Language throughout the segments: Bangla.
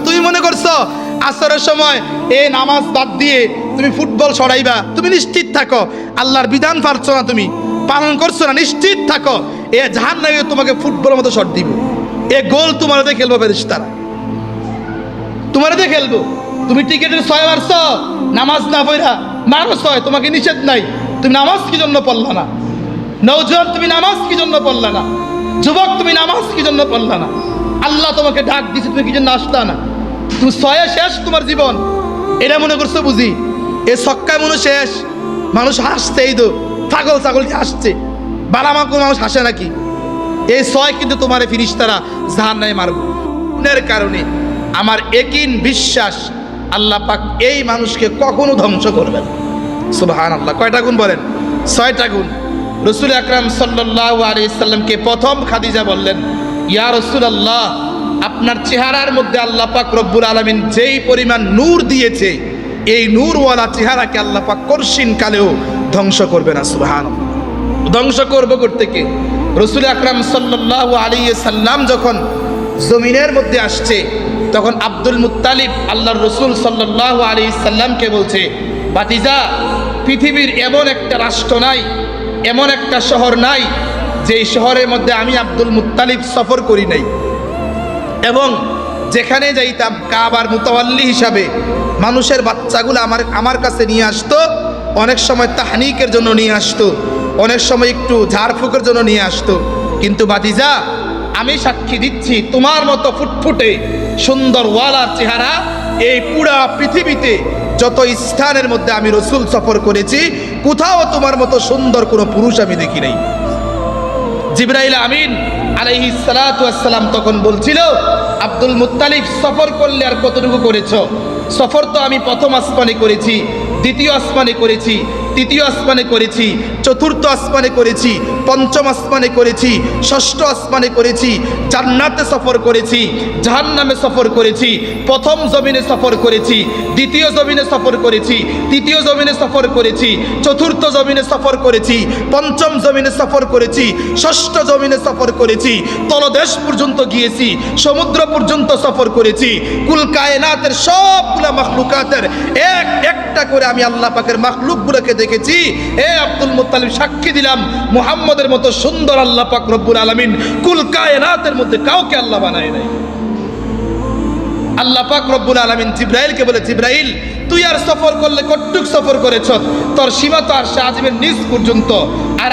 তুমি মনে করছো আসরের সময় এই নামাজ বাদ দিয়ে তুমি ফুটবল সরাইবা, তুমি নিশ্চিত থাকো আল্লাহর বিধান পারছো না, তুমি পালন করছো না, নিশ্চিত থাকো এ জাহান্নামে তোমাকে ফুটবলের মতো শট দিব। এ গোল তোমার দিয়ে খেলবো ফেরেশতারা, তোমার দিয়ে খেলবো। তুমি টিকেটের 6 মারছো, নামাজ না পড়া মারো 6, তোমাকে নিষেধ নাই, তুমি নামাজ কি জন্য পড়লা না? নওজোয়ান তুমি নামাজ কি জন্য পড়লা না? যুবক তুমি নামাজ কি জন্য পড়লা না? আল্লাহ তোমাকে ডাক দিছে, তুমি কি জন্য আসলা না? তুমি 6 শেষ তোমার জীবন, এটা মনে করছো বুঝি? এ ছক্কায় মনে শেষ। মানুষ হাসছে, এই তো পাগল ছাগল হাসছে, বালামাকো মানুষ হাসে নাকি? এই 6 কিন্তু তোমার ফেরেশতারা জাহান্নামে মারবে। এর কারণে আমার একিন বিশ্বাস আল্লাহ পাক এই মানুষকে কখনো ধ্বংস করবেন। সুবহানাল্লাহ। কয়টা গুণ বলেন? 6টা গুণ। রাসূল আকরাম সাল্লাল্লাহু আলাইহি সাল্লামকে প্রথম খাদিজা বললেন, ইয়া রাসূলুল্লাহ, আপনার চেহারার মধ্যে আল্লাহ পাক রব্বুল আলামিন যেই পরিমাণ নূর দিয়েছে, এই নূরওয়ালা চেহারাকে আল্লাহ পাক কর্ষিন কালেও ধ্বংস করবে না। সুবহানাল্লাহ। ধ্বংস করবে থেকে রাসূল আকরাম সাল্লাল্লাহু আলাইহি সাল্লাম যখন জমিনের মধ্যে আসছে, তখন আব্দুল মুত্তালিব আল্লাহর রাসূল সাল্লাল্লাহু আলাইহি সাল্লামকে বলছে, ভাতিজা, পৃথিবীর এমন একটা রাষ্ট্র নাই, এমন একটা শহর নাই যেই শহরের মধ্যে আমি আব্দুল মুত্তালিব সফর করি নাই। এবং যেখানে যাইতাম কাবার মুতাওয়াল্লি হিসাবে মানুষের বাচ্চাগুলো আমার কাছে নিয়ে আসতো। অনেক সময় তাহনিকের জন্য নিয়ে আসতো, অনেক সময় একটু ঝাড়ফুঁকের জন্য নিয়ে আসতো। কিন্তু ভাতিজা, আমি সাক্ষী দিচ্ছি, তোমার মতো ফুটফুটে সুন্দর ওয়ালার চেহারা এই পুরা পৃথিবীতে যত স্থানের মধ্যে আমি রসুল সফর করেছি, কোথাও তোমার মতো সুন্দর কোনো পুরুষ আমি দেখি নাই। জিবরাইল আমিন আলাইহিস সালাতু ওয়াস সালাম তখন বলছিল, আব্দুল মুত্তালিব, সফর করলে আর কতটুকু করেছো? সফর তো আমি প্রথম আসমানে করেছি, দ্বিতীয় আসমানে করেছি, তৃতীয় আসমানে করেছি, চতুর্থ আসমানে করেছি, পঞ্চম আসমানে করেছি, ষষ্ঠ আসমানে করেছি, জান্নাতে সফর করেছি, জাহান্নামে সফর করেছি, প্রথম জমিনে সফর করেছি, দ্বিতীয় জমিনে সফর করেছি, তৃতীয় জমিনে সফর করেছি, চতুর্থ জমিনে সফর করেছি, পঞ্চম জমিনে সফর করেছি, ষষ্ঠ জমিনে সফর করেছি, তলদেশ পর্যন্ত গিয়েছি, সমুদ্র পর্যন্ত সফর করেছি, কুল কায়নাতের সবগুলা মাখলুকাতের এক একটা করে আমি আল্লাহ পাকের মাখলুকগুলোকে দেখেছি। এ আব্দুল মুত্তালিব, সাক্ষী দিলাম, মুহাম্মদের মতো সুন্দর আল্লাহ পাক রব্বুল আলামিন কুল কায়নাতের মধ্যে কাউকে আল্লাহ বানায় নাই। আল্লাহ পাক রব্বুল আলামিন জিবরাইলকে বলে, জিবরাইল, তুই আর সফর করলে কতটুক সফর করেছ? তোর সীমা তো আরশে আজিমের নিচ পর্যন্ত। আর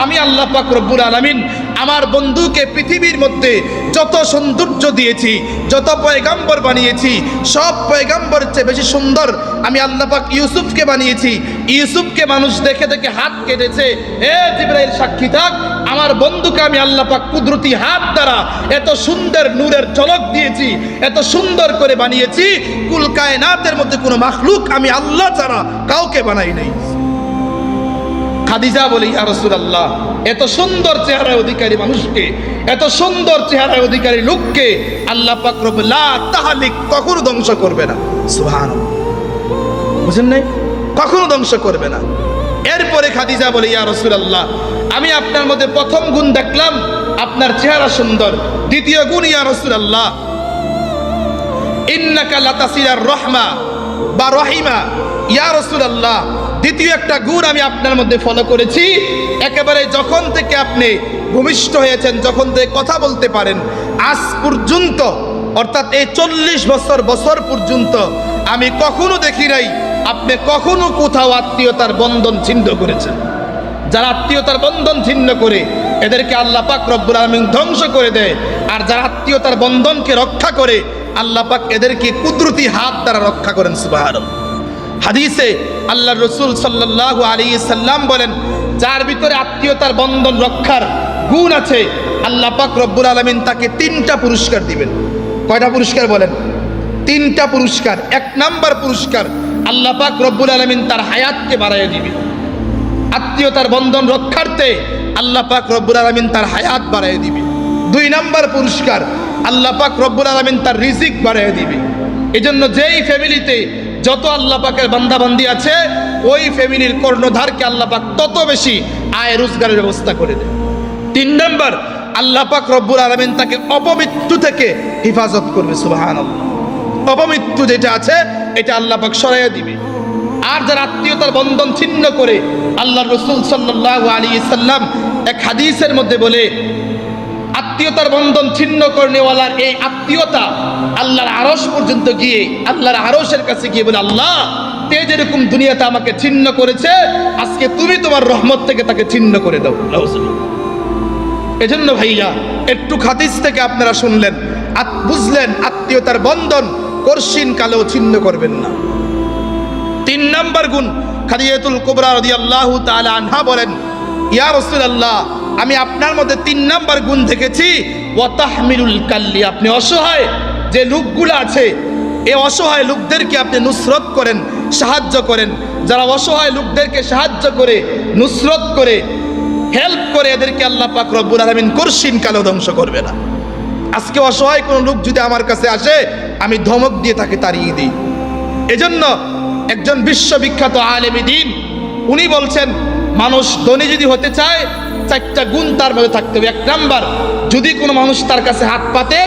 আমি আল্লাহ পাক রব্বুল আলামিন আমার বন্ধুকে পৃথিবীর মধ্যে যত সৌন্দর্য দিয়েছি, যত পয়গাম্বর বানিয়েছি, সব পয়গাম্বরের চেয়ে বেশি সুন্দর আমি আল্লাহ পাক ইউসুফকে বানিয়েছি। ইউসুফকে মানুষ দেখে দেখে হাত কেটেছে। এ জিবরাইল, সাক্ষী থাক, আমার বন্ধুকে আমি আল্লাহ পাক কুদরতি হাত দ্বারা এত সুন্দর নূরের ঝলক দিয়েছি, এত সুন্দর করে বানিয়েছি, কুল কায়নাতের মধ্যে কোনো মাখলুক আমি আল্লাহ ছাড়া কাউকে বানাই নাই। খাদিজা বলি, ইয়া রাসূলুল্লাহ, এত সুন্দর চেহারার অধিকারী মানুষকে, এত সুন্দর চেহারার অধিকারী লোককে আল্লাহ পাক রব্বুল লা তাহলিক, কখনো ধ্বংস করবে না। সুবহানাল্লাহ। বুঝেন নাই? কখনো ধ্বংস করবে না। এরপরে খাদিজা বলে, ইয়া রাসূলুল্লাহ, আমি আপনার মধ্যে প্রথম গুণ দেখলাম আপনার চেহারা সুন্দর। দ্বিতীয় গুণ, ইয়া রাসূলুল্লাহ, ইন্নাকা লাতাসিলার রহমা বা রহিমা। ইয়া রাসূলুল্লাহ, দ্বিতীয় একটা গুণ আমি আপনার মধ্যে ফলো করেছি, একেবারে যখন থেকে আপনি ভূমিষ্ঠ হয়েছেন, যখন থেকে কথা বলতে পারেন, আজ পর্যন্ত, অর্থাৎ এই 40 বছর পর্যন্ত আমি কখনো দেখি নাই আপনি কখনো কোথাও আত্মীয়তার বন্ধন ছিন্ন করেছেন। যারা আত্মীয়তার বন্ধন ছিন্ন করে এদেরকে আল্লাহ পাক রব্বুল আলামিন ধ্বংস করে দেয়, আর যারা আত্মীয়তার বন্ধনকে রক্ষা করে আল্লাহ পাক এদেরকে কুদরতি হাত দ্বারা রক্ষা করেন। সুবহানাল্লাহ। হাদিসে আল্লাহর রাসূল সাল্লাল্লাহু আলাইহি সাল্লাম বলেন, যার ভিতরে আত্মীয়তার বন্ধন রক্ষার গুণ আছে, আল্লাহ পাক রব্বুল আলামিন তাকে 3টা পুরস্কার দিবেন। কয়টা পুরস্কার বলেন? 3টা পুরস্কার। 1 নাম্বার পুরস্কার, আল্লাহ পাক রব্বুল আলামিন তার হায়াতকে বাড়াইয়া দিবেন। আত্মীয়তার বন্ধন রক্ষার্থে আল্লাহ পাক রব্বুল আলামিন তার হায়াত বাড়াইয়া দিবে। 2 নাম্বার পুরস্কার, আল্লাহ পাক রব্বুল আলামিন তার রিজিক বাড়াইয়া দিবে। এজন্য যেই ফ্যামিলিতে যত আল্লাহ পাকের বান্দাবান্দি আছে, ওই ফ্যামিলির কর্ণধারকে আল্লাহ পাক তত বেশি আয় রোজগারের ব্যবস্থা করে দেয়। 3 নাম্বার, আল্লাহ পাক রব্বুল আলামিন তাকে অপমৃত্যু থেকে হেফাজত করবে। সুবহানাল্লাহ। অপমৃত্যু যেটা আছে এটা আল্লাহ পাক সরাইয়া দিবে। আর যারা আত্মীয়তার বন্ধন ছিন্ন করে, আল্লাহ রাসূল সাল্লাল্লাহু আলাইহি সাল্লাম এক হাদিসের মধ্যে বলে, আত্মীয়তার বন্ধন ছিন্ন করনেওয়ালার এই আত্মীয়তা আল্লাহর আরশ পর্যন্ত গিয়ে, আল্লাহর আরশের কাছে গিয়ে বলে, আল্লাহ তে যেরকম দুনিয়াতে আমাকে ছিন্ন করেছে, আজকে তুমি তোমার রহমত থেকে তাকে ছিন্ন করে দাও। এজন্য ভাইয়া একটু হাদিস থেকে আপনারা শুনলেন, বুঝলেন আত্মীয়তার বন্ধন কর্ষিন কালেও ছিন্ন করবেন না। 3 নম্বর গুণ, খাদিজাতুল কুবরা রাদিয়াল্লাহু তাআলা আনহা বলেন, ইয়া রাসূলুল্লাহ, আমি আপনার মধ্যে 3 নম্বর গুণ দেখেছি, ওয়া তাহমিলুল কাল্লি, আপনি অসহায় যে লোকগুলো আছে এই অসহায় লোকদেরকে আপনি নুসরত করেন, সাহায্য করেন। যারা অসহায় লোকদেরকে সাহায্য করে, নুসরত করে, হেল্প করে, এদেরকে আল্লাহ পাক রব্বুল আলামিন কর্ষিন কালেও ধ্বংস করবে না। আজকে অসহায় কোনো লোক যদি আমার কাছে আসে, আমি ধমক দিয়ে তাকে তাড়িয়ে দিই। এজন্য একজন বিশ্ববিখ্যাত আলেমে দ্বীন উনি বলছেন, মানুষ ধনী যদি হতে চায় 4টা গুণ তার মধ্যে থাকতে হবে। 1 নাম্বার, যদি কোনো মানুষ তার কাছে হাত পাতে,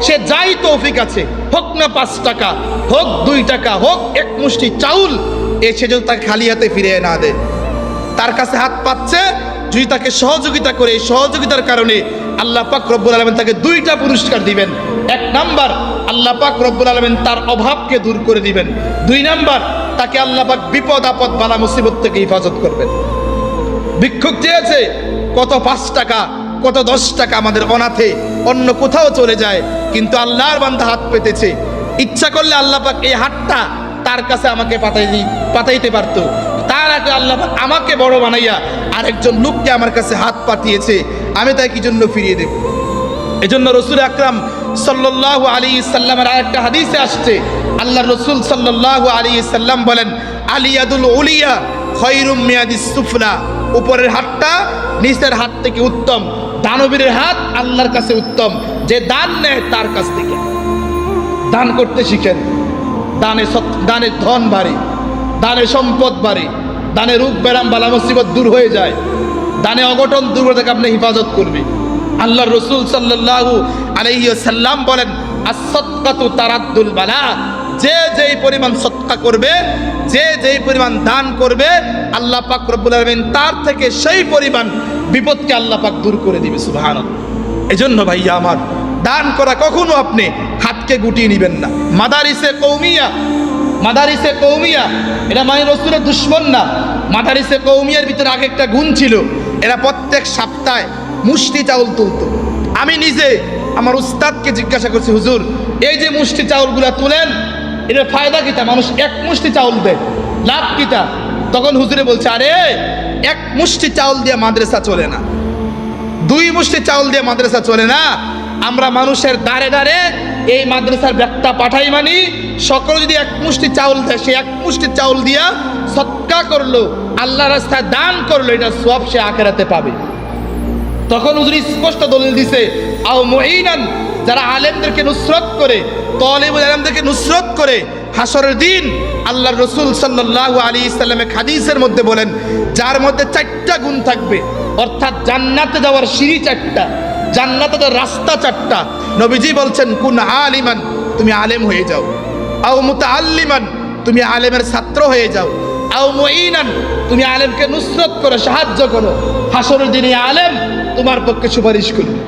সে যাই তৌফিক আছে, হোক না 5 টাকা, হোক 2 টাকা, হোক 1 মুষ্টি চাউল, সে যদি তাকে খালি হাতে ফিরিয়ে না দেয়। তার কাছে হাত পাচ্ছে, যদি তাকে সহযোগিতা করে, এই সহযোগিতার কারণে আল্লাহ পাক রব্বুল আলামিন তাকে 2টা পুরস্কার দিবেন। 1 নাম্বার, আল্লাহ পাক রব্বুল আলামিন তার অভাবকে দূর করে দিবেন। 2 নাম্বার, তাকে আল্লাহ পাক বিপদ আপদ বালা মুসিবত থেকে হেফাজত করবেন। ভিক্ষুক চেয়েছে, কত 5 টাকা, কত 10 টাকা আমাদের অনাথে অন্য কোথাও চলে যায়, কিন্তু আল্লাহর বান্দা হাত পেতেছে। ইচ্ছা করলে আল্লাহ পাক এই হাতটা তার কাছে আমাকে পাঠাইতে পারতো, তার আগে আল্লাহ পাক আমাকে বড় বানাইয়া আরেকজন লোককে আমার কাছে হাত পাঠিয়েছে, আমি তাই কি জন্য ফিরিয়ে দেব? এজন্য রাসূল আকরাম সাল্লাল্লাহু আলাইহি সাল্লামের আরেকটা হাদিসে আসছে, আল্লাহ রাসূল সাল্লাল্লাহু আলাইহি সাল্লাম বলেন, আলিয়াদুল উলিয়া খায়রুম মিয়াদিস সুফলা, উপরের হাতটা নিচের হাত থেকে উত্তম। দানবীরের হাত আল্লাহর কাছে উত্তম, যে দান নেয় তার কাছ থেকে। দান করতে শিখেন, দানে ধন বাড়ে, দানে সম্পদ বাড়ে, দানে রোগ ব্যারাম বালা মুসিবত দূর হয়ে যায়, দানে অঘটন দূর থেকে আপনি হেফাজত করবে। আল্লাহ রাসূল সাল্লাল্লাহু আলাইহি ওয়াসাল্লাম বলেন, আস-সাদকাতু তারাদ্দুল বালা, যে যেই পরিমাণ সদকা করবে, যে যেই পরিমাণ দান করবে, আল্লাহ পাক রব্বুল আলামিন তার থেকে সেই পরিমাণ বিপদকে আল্লাহ পাক দূর করে দিবে। সুবহানাল্লাহ। এজন্য ভাইয়া আমার, দান করা কখনো আপনি হাতকে গুটিয়ে নেবেন না। মাদারিসে কওমিয়া এটা মানে রাসূলের দুশমন না। মাদারিসে কওমিয়ার ভিতরে আগে একটা গুণ ছিল, এরা প্রত্যেক সপ্তাহে মুষ্টি চাউল তুলতো। আমি নিজে আমার উস্তাদকে জিজ্ঞাসা করছি, হুজুর এই যে মুষ্টি চাউলগুলা তুলেন, এটার ফায়দা কিটা? মানুষ 1 মুষ্টি চাউল দেয়, লাভ কিটা? তখন হুজুরে বলছে, আরে 1 মুষ্টি চাউল দিয়ে মাদ্রাসা চলে না, 2 মুষ্টি চাউল দিয়ে মাদ্রাসা চলে না। আমরা মানুষের দ্বারে দ্বারে এই মাদ্রাসার ব্যাগটা পাঠাই, মানি সকলে যদি 1 মুষ্টি চাউল দেয়, সে 1 মুষ্টি চাউল দিয়া সদকা করলো, আল্লাহর রাস্তায় দান করলো, এটা সওয়াব সে আখিরাতে পাবে। তখন হুজুর স্পষ্ট দলিল দিছে, আও মুঈনান, যারা আলেমদেরকে নুসরত করে, তালিবুল ইলমদেরকে নুসরত করে, হাসরের দিন আল্লাহর রাসূল সাল্লাল্লাহু আলাইহি সাল্লামের হাদিসের মধ্যে বলেন, যার মধ্যে 4টা গুণ থাকবে, অর্থাৎ জান্নাতে যাওয়ার সিঁড়ি 4টা, জান্নাতে যাওয়ার রাস্তা 4টা। নবীজি বলছেন, কুন আলিমান, তুমি আলেম হয়ে যাও, আও মুতাআল্লিমান, তুমি আলেমের ছাত্র হয়ে যাও, আও মুঈনান, তুমি আলেমকে নুসরত করো, সাহায্য করো, হাসরের দিনে আলেম তোমার পক্ষে সুপারিশ করবে।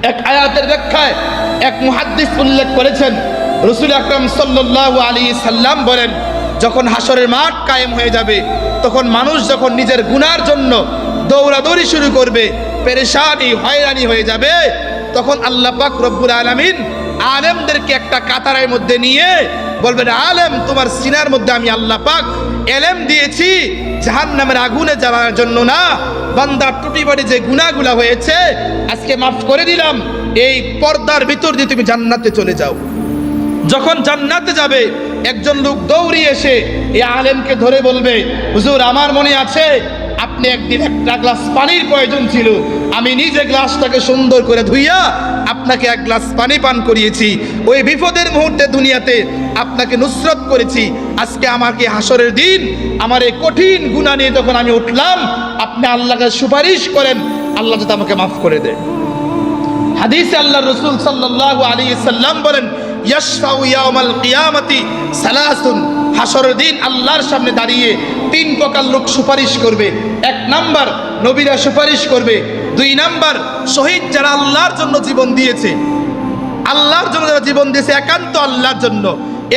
এক আয়াতের ব্যাখ্যায় এক মুহাদ্দিস উল্লেখ করেছেন, রাসূল আকরাম সাল্লাল্লাহু আলাইহি সাল্লাম বলেন, যখন হাসরের মাঠ কায়েম হয়ে যাবে, তখন মানুষ যখন নিজের গুনার জন্য দৌড়াদৌড়ি শুরু করবে, পেরেশানি হয়রানি হয়ে যাবে, তখন আল্লাহ পাক রব্বুল আলামিন আলেমদেরকে একটা কাতারের মধ্যে নিয়ে বলবেন, আলেম তোমার সিনার মধ্যে আমি আল্লাহ পাক এলেম দিয়েছি জাহান্নামের আগুনে জ্বালানোর জন্য না, বান্দার টুটি বাড়ি যে গুনাহগুলা হয়েছে আজকে মাফ করে দিলাম, এই পর্দার ভিতর দিয়ে তুমি জান্নাতে চলে যাও। যখন জান্নাতে যাবে, একজন লোক দৌড়িয়ে এসে এই আলেমকে ধরে বলবে, হুজুর আমার মনে আছে আপনি একদিন একটা গ্লাস পানির প্রয়োজন ছিল, আমি নিজে গ্লাসটাকে সুন্দর করে ধুইয়া আপনাকে 1 গ্লাস পানি পান করিয়েছি, ওই বিপদের মুহূর্তে দুনিয়াতে আপনাকে নুসরত করেছি। আজকে আমাকে হাসরের দিন আমার এই কঠিন গুনাহ নিয়ে যখন আমি উঠলাম, আপনি আল্লাহকে সুপারিশ করেন, আল্লাহ যাতে আমাকে মাফ করে দেয়। হাদিসে আল্লাহ রাসূল সাল্লাল্লাহু আলাইহি সাল্লাম বলেন, ইয়াশফাউ ইয়াউমাল কিয়ামাতি সালাসুন, হাসরের দিন আল্লাহর সামনে দাঁড়িয়ে তিন প্রকার লোক সুপারিশ করবে। এক নাম্বার নবীরা সুপারিশ করবে। দুই নাম্বার শহীদ যারা আল্লাহর জন্য জীবন দিয়েছে, আল্লাহর জন্য যারা জীবন দিয়েছে একান্ত আল্লাহর জন্য,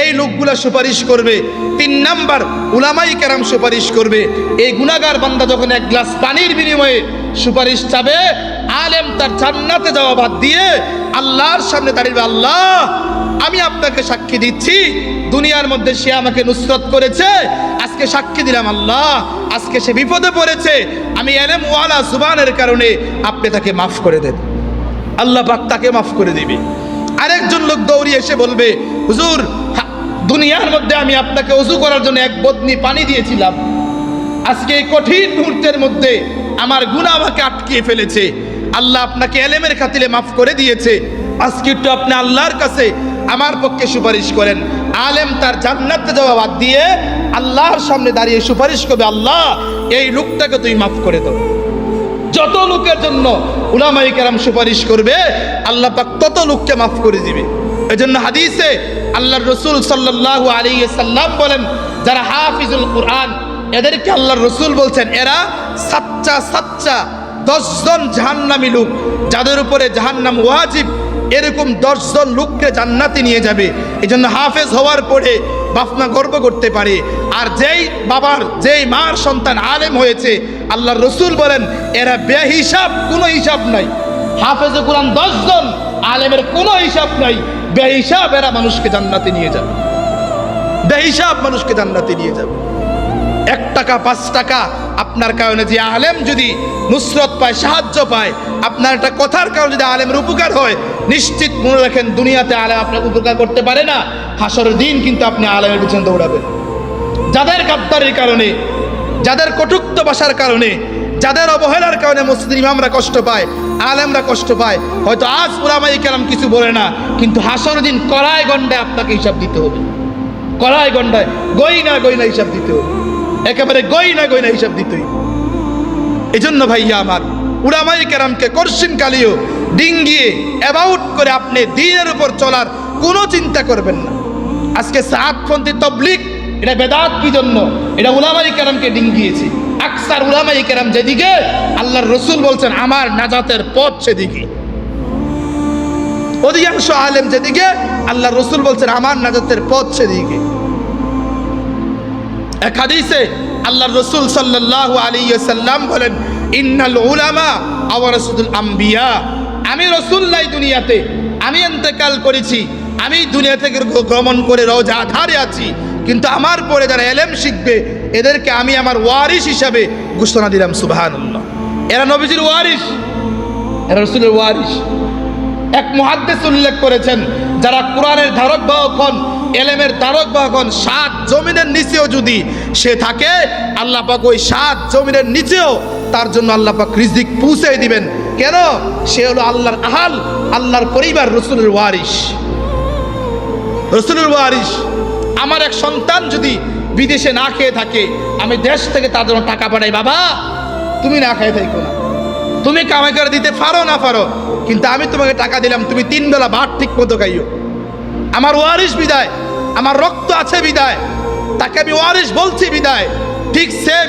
এই লোকগুলা সুপারিশ করবে। তিন নাম্বার উলামাই কেরাম সুপারিশ করবে। এই গুনাহগার বান্দা যখন এক গ্লাস পানির বিনিময়ে সুপারিশ চাবে, আলেম তার জান্নাতে যাওয়া বাদ দিয়ে আল্লাহর সামনে দাঁড়িয়ে, আল্লাহ আমি আপনাকে সাক্ষী দিচ্ছি দুনিয়ার মধ্যে সে আমাকে নুসরত করেছে, আজকে সাক্ষী দিলাম আল্লাহ আজকে সে বিপদে পড়েছে, আমি এলেম ওয়ালা জুবানের কারণে আপনি তাকে মাফ করে দেন। আল্লাহ পাক তাকে মাফ করে দিবে। আরেকজন লোক দৌড়িয়ে এসে বলবে, হুজুর দুনিয়ার মধ্যে আমি আপনাকে ওযু করার জন্য এক বদনি পানি দিয়েছিলাম, আজকে এই কঠিন মুহূর্তের মধ্যে আমার গুনাহ আমাকে আটকিয়ে ফেলেছে, আল্লাহ আপনাকে এলেমের খাতিরে মাফ করে দিয়েছে, আজকে একটু আপনি আল্লাহর কাছে আমার পক্ষে সুপারিশ করেন। আলেম তার জান্নাতে যাওয়া বাদ দিয়ে আল্লাহর সামনে দাঁড়িয়ে সুপারিশ করবে, আল্লাহ এই লোকটাকে তুই মাফ করে দাও। যত লোকের জন্য উলামায়ে কেরাম সুপারিশ করবে আল্লাহ পাক তত লোককে মাফ করে দিবে। এজন্য হাদিসে আল্লাহর রাসূল সাল্লাল্লাহু আলাইহি সাল্লাম বলেন, যারা হাফিজুল কুরআন এদেরকে আল্লাহর রাসূল বলছেন এরা সাচ্চা 10 জন জাহান্নামী লোক, যাদের উপরে জাহান্নাম ওয়াজিব, এরকম 10 জন লোককে জান্নাতে নিয়ে যাবে। এজন্য হাফেজ হওয়ার পরে বাপ মা গর্ব করতে পারে। আর যেই মার সন্তান আলেম হয়েছে, আল্লাহর রাসূল বলেন এরা বেহিসাব, কোনো হিসাব নাই। হাফেজে কোরআন 10 জন, আলেমের কোনো হিসাব নাই, বেহিসাব এরা মানুষকে জান্নাতে নিয়ে যাবে, বেহিসাব মানুষকে জান্নাতে নিয়ে যাবে। 1 টাকা 5 টাকা আপনার কারণে যে আলেম যদি নুসরত পায়, সাহায্য পায়, আপনার একটা কথার কারণে যদি আলেমের উপকার হয়, নিশ্চিত মনে রাখেন দুনিয়াতে আলেম আপনার উপকার করতে পারে না, হাসরের দিন কিন্তু আপনি আলেমের পিছনে দৌড়াবেন। যাদের গাদ্দারির কারণে, যাদের কটুক্ত ভাষার কারণে, যাদের অবহেলার কারণে মসজিদের ইমামরা কষ্ট পায়, আলেমরা কষ্ট পায়, হয়তো আজ উলামায়ে কেরাম কিছু বলে না, কিন্তু হাসরের দিন কড়ায় গন্ডায় আপনাকে হিসাব দিতে হবে, কড়ায় গন্ডায় গয়না হিসাব দিতে হবে, একেবারে গয়না হিসাব দিতে হবে। এই জন্য ভাইয়া আমার, উলামায়ে কেরামকে কর্শিন কালিও ডিঙ্গিয়ে অ্যাবাউট করে আপনি দ্বীনের উপর চলার কোনো চিন্তা করবেন না। আজকে সাতপন্থী তাবলীগ এটা বেদাত কি জন্য? এটা উলামায়ে কেরামকে ডিঙ্গিয়েছে। আকসার উলামায়ে কেরাম যেদিকে, আল্লাহর রাসূল বলছেন আমার নাজাতের পথ সেদিকে। অধিকাংশ আলেম যেদিকে, আল্লাহর রাসূল বলছেন আমার নাজাতের পথ সেদিকে। এক হাদিসে আল্লাহর রাসূল সাল্লাল্লাহু আলাইহি ওয়াসাল্লাম বলেন, ইন্নাল উলামা ওয়ারাসাতুল আম্বিয়া, আমি রাসূল নাই দুনিয়াতে, আমি ইন্তেকাল করেছি, আমি দুনিয়া থেকে গমন করে রওজা আধারে আছি, কিন্তু আমার পরে যারা এলেম শিখবে এদেরকে আমি আমার ওয়ারিস হিসাবে ঘোষণা দিলাম। সুবহানাল্লাহ, এরা নবীজির ওয়ারিস, এরা রাসূলের ওয়ারিস। এক মুহাদ্দিস উল্লেখ করেছেন, যারা কোরআনের ধারক বাহক হন, এলেমের ধারক বাহক হন, 7 জমিনের নিচেও যদি সে থাকে, আল্লাহ পাক ওই 7 জমিনের নিচেও তার জন্য আল্লাহ পাক রিজিক পৌঁছে দিবেন। কেন? সে হলো আল্লাহর আহাল, আল্লাহর পরিবার, রাসূলের ওয়ারিস, রাসূলের ওয়ারিস। আমার এক সন্তান যদি বিদেশে না খেয়ে থাকে, আমি দেশ থেকে তার জন্য টাকা পাঠাই, বাবা তুমি না খেয়ে থাকো না, তুমি কামাই করে দিতে পারো না পারো, কিন্তু আমি তোমাকে টাকা দিলাম, তুমি 3 বেলা ভাত ঠিক মতো খাইও। আমার ওয়ারিস বিদায়, আমার রক্ত আছে বিদায়, তাকে আমি ওয়ারিস বলছি বিদায়। ঠিক সেম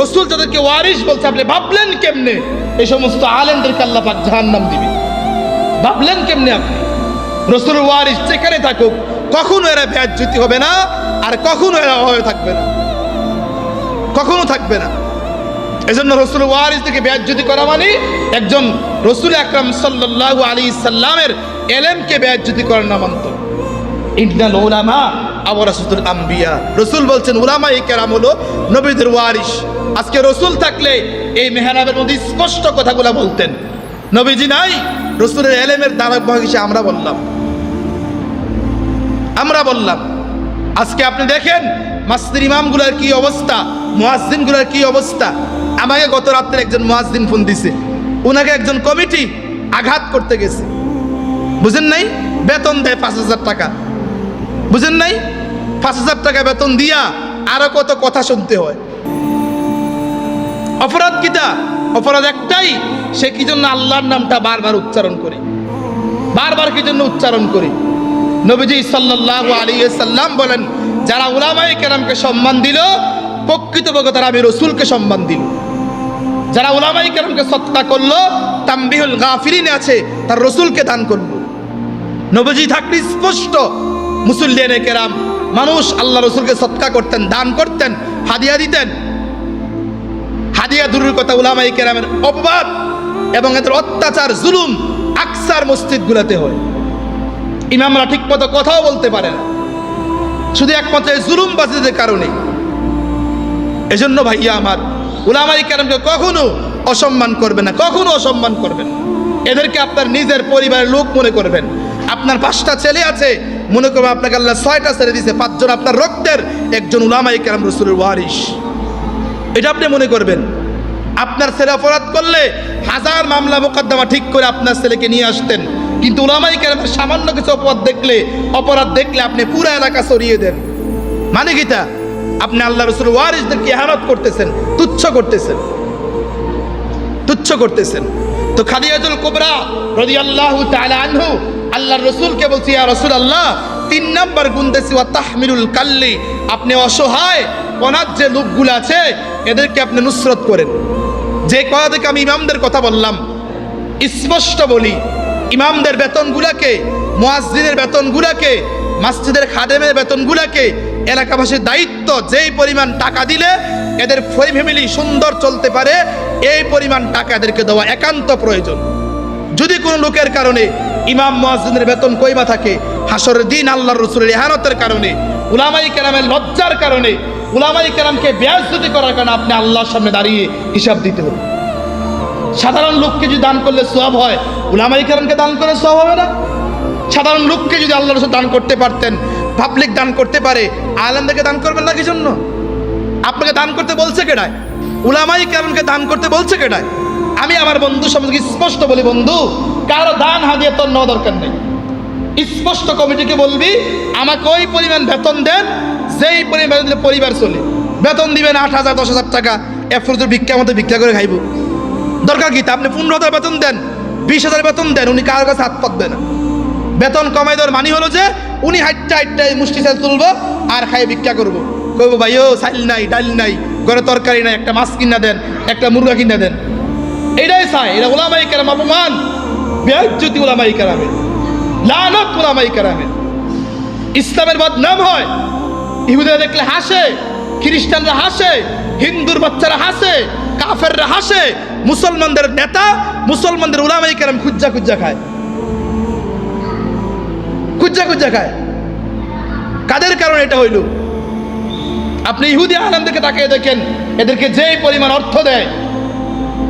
রাসূল যাদেরকে ওয়ারিস বলছে, আপনি ভাবলেন কেমনে এই সমস্ত আলেমদেরকে আল্লাহ পাক জাহান্নাম দিবে? ভাবলেন কেমনে আপনি? রাসূলের ওয়ারিস যেখানে থাকুক কখনো এরা বেইজ্জতি হবে না, আর কখনো এরা হয়ে থাকবে না, কখনো থাকবে না। এজন্য রাসূলের ওয়ারিস থেকে বেইজ্জতি করা মানে একজন রাসূল আকরাম সাল্লাল্লাহু আলাইহি সাল্লামের এলেমকে বেইজ্জতি করার নামান্তর। ইন্নাল উলামা ওয়ারাসাতুল আম্বিয়া, রাসূল বলছেন উলামায়ে কেরাম হলো নবীদের ওয়ারিস। আজকে রাসূল থাকলে এই মেহরাবের মধ্যে স্পষ্ট কথাগুলো বলতেন, নবীজি নাই, রাসূলের এলেমের ধারক বাহক হিসেবে আমরা বললাম। আজকে আপনি দেখেন মসজিদের ইমামগুলোর কি অবস্থা, মুয়াজ্জিনগুলোর কি অবস্থা। আমাকে গত রাত্রে একজন মুয়াজ্জিন ফোন দিছে, ওনাকে একজন কমিটি আঘাত করতে গেছে, বুঝেন নাই? বেতন দেয় 5,000 টাকা, বুঝেন নাই? 5,000 টাকা বেতন দিয়া আরো কত কথা শুনতে হয়। অপরাধ কিটা? অপরাধ একটাই, সে কি জন্য আল্লাহর নামটা বারবার উচ্চারণ করে, বারবার কি জন্য উচ্চারণ করে? নবীজি সাল্লাল্লাহু আলাইহি ওয়াসাল্লাম বলেন, যারা উলামায়ে কেরামকে সম্মান দিল, প্রকৃতপক্ষে তারা আমি রাসূলকে সম্মান দিল। যারা উলামায়ে কেরামকে সদকা করলো, তামবিহুল গাফিলিন আছে, তার রাসূলকে দান করলো। নবীজি থাকলে স্পষ্ট মুসল্লিয়ানে কেরাম মানুষ আল্লাহ রাসূলকে সদকা করতেন, দান করতেন, হাদিয়া দিতেন। হাদিয়া দূরের কথা, উলামায়ে কেরামের অপবাদ এবং এদের অত্যাচার জুলুম আকসার মসজিদগুলোতে হয়। ইমামরা ঠিক মতো কথাও বলতে পারে না, শুধু একমাত্র জুলুমবাজীদের কারণে। এজন্য ভাইয়া আমার, উলামায়ে কেরামকে কখনো অসম্মান করবেন না, কখনো অসম্মান করবেন না। এদেরকে আপনার নিজের পরিবারের লোক মনে করবেন। আপনার 5টা ছেলে আছে, মনে করবেন আপনাকে আল্লাহ 6টা ছেলে দিয়েছে, 5 জন আপনার রক্তের, একজন উলামায়ে কেরাম রাসূলের ওয়ারিস। এটা আপনি মনে করবেন। আপনার ছেলে অপরাধ করলে 1000 মামলা মোকদ্দমা ঠিক করে আপনার ছেলেকে নিয়ে আসতেন, কিন্তু উলামায়ে কেরামের সামান্য কিছু অপরাধ দেখলে আপনি পুরো এলাকা সরিয়ে দেন। মানে কিটা? আপনি আল্লাহ রাসূলের ওয়ারিসদেরকে ইহানত করতেছেন, তুচ্ছ করতেছেন। তো খাদিজাতুল কুবরা রাদিয়াল্লাহু তাআলা আনহু আল্লাহর রাসূলকে বলছি, ইয়া রাসূলুল্লাহ, 3 নাম্বার গুণ দেছি, ওয়া তাহমিলুল কাল্লি, আপনি অসহায় অনাথ যে লোকগুলো আছে এদেরকে আপনি নুসরত করেন। যে কথা থেকে আমি ইমামদের কথা বললাম, স্পষ্ট বলি, ইমামদের বেতনগুলাকে, মুয়াজ্জিনের বেতনগুলাকে, মসজিদের খাদেমের বেতনগুলাকে এলাকাবাসীর দায়িত্ব, যেই পরিমাণ টাকা দিলে এদের ফ্যামিলি সুন্দর চলতে পারে এই পরিমাণ টাকা এদেরকে দেওয়া একান্ত প্রয়োজন। যদি কোনো লোকের কারণে ইমাম মুয়াজ্জিনের বেতন কইমা থাকে, হাসরের দিন আল্লাহর রাসূলের ইহানতের কারণে, উলামায়ে কেরামের লজ্জার কারণে, উলামায়ে কেরামকে বেয়াজ্জতি করার কারণে আপনি আল্লাহর সামনে দাঁড়িয়ে হিসাব দিতে হবে। সাধারণ লোককে যদি দান করলে সওয়াব হয়, উলামায়ে কেরামকে দান করলে সওয়াব হবে না? সাধারণ লোককে যদি আল্লাহর রাসূল দান করতে পারতেন, পাবলিক দান করতে পারে, আলেমদেরকে দান করবেন না কি জন্য? আপনাকে দান করতে বলছে কেডায়? উলামায়ে কেরামকে দান করতে বলছে কেডায়? আমি আমার বন্ধু সমাজকে স্পষ্ট বলি, বন্ধু, কারো দান হাদিয়া তোর নেওয়া দরকার নেই। স্পষ্ট কমিটিকে বলবি, আমাকে ওই পরিমাণ বেতন দেন যেই পরিমাণ বেতন দিলে পরিবার চলে। বেতন দিবেন 8,000 10,000 টাকা, এফরুজের ভিক্ষার মতো ভিক্ষা করে খাইব, দরকার কি? আপনি 15,000 বেতন দেন, 20,000 বেতন দেন, উনি কারোর কাছে হাত পাতবে না। বেতন কমাই দেওয়ার মানি হলো যে উনি হাইটটা মুষ্টি চাল তুলবো আর খাই ভিক্ষা করবো, কইবো ভাই ও চাইল নাই, ডাল নাই, ঘরে তরকারি নাই, একটা মাছ কিনা দেন, একটা মুরগা কিনা দেন। এটাই চাই। এটা উলামায়ে কেরাম অপমান, বেইজ্জতি উলামায়ে কেরামের, লানত উলামায়ে কেরামের। ইসলামের বদনাম হয়। ইহুদিরা দেখলে হাসে, খ্রিস্টানরা হাসে, হিন্দুর বাচ্চারা হাসে, কাফেররা হাসে। মুসলমানদের নেতা, মুসলমানদের উলামায়ে কেরাম খুজ্জা খায়, খুজ্জা খায়। কাদের কারণে এটা হইল? আপনি ইহুদি আলেমদেরকে তাকিয়ে দেখেন, এদেরকে যেই পরিমাণ অর্থ দেয়।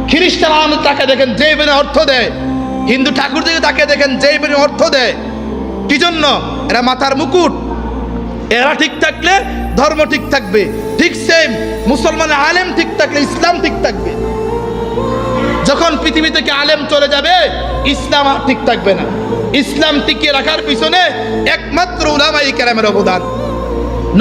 খ্রিস্টান আলেমদের তাকিয়ে দেখেন, যেই পরিমাণ অর্থ দেয়। হিন্দু ঠাকুরদেরকে তাকিয়ে দেখেন, যেই পরিমাণ অর্থ দেয়। কি জন্য? এরা মাথার মুকুট। এরা ঠিক থাকলে ধর্ম ঠিক থাকবে। ঠিক সেম মুসলমানের আলেম ঠিক থাকলে ইসলাম ঠিক থাকবে। যখন পৃথিবী থেকে আলেম চলে যাবে, ইসলাম আর ঠিক থাকবে না। ইসলাম টিকিয়ে রাখার পিছনে একমাত্র উলামায়ে কেরামের অবদান।